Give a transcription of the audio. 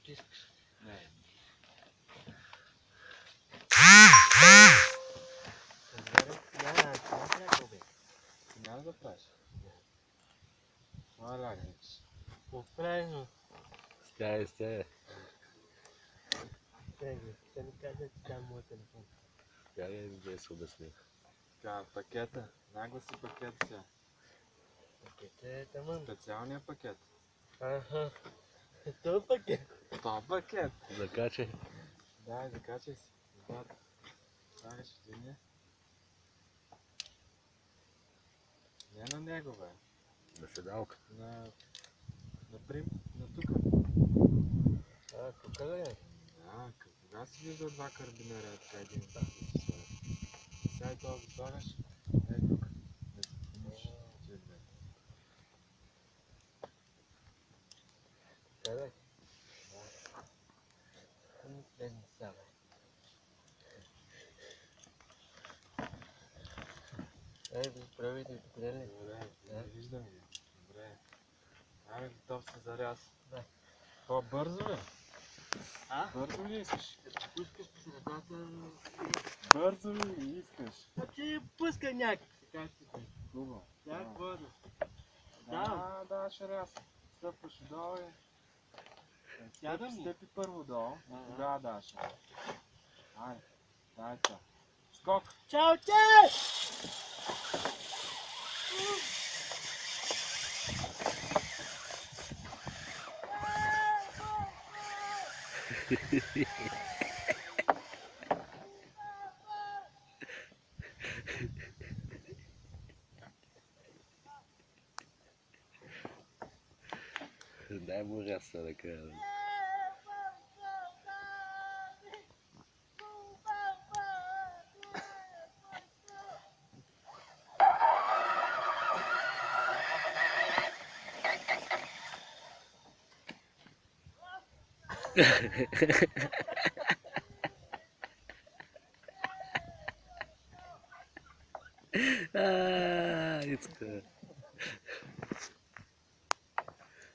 каквото искаш. Не. Няма да правиш. Това ляга викаш. Правилно. Стяй, стяй. Ще ми каза, че там моят телефон. Я да се обясня. Така, пакета. Нагласи пакет сега. Пакет е тъмън. Специалния пакет. Аха. Това пакет. Това пакет. Закачай. Да, закачай си. Отзад. Слагаш в единия. Не на него, бе. На седалка. На тука. Тук е. Кога си виждал два карабинера, така един там да си слагаш? Сега и това го слагаш. Ей тук. Тия две. Къде? Не става. Правите гледали. Добре, не виждам ги. Добре. Ами готов си за ряз. Да. По-бързо ли? Бързо ли искаш? Ако искаш по средата... Бързо ли искаш? Значи пускай някакси, както ти. Хубаво. Някакво да. Да, ще ряз. Стъпваш долу и... Сядам ли? Стъпи първо долу, тогава даваш ряз. Айде, дай това. Скок! Чао, че! Дай му ряса да кажа. It's good.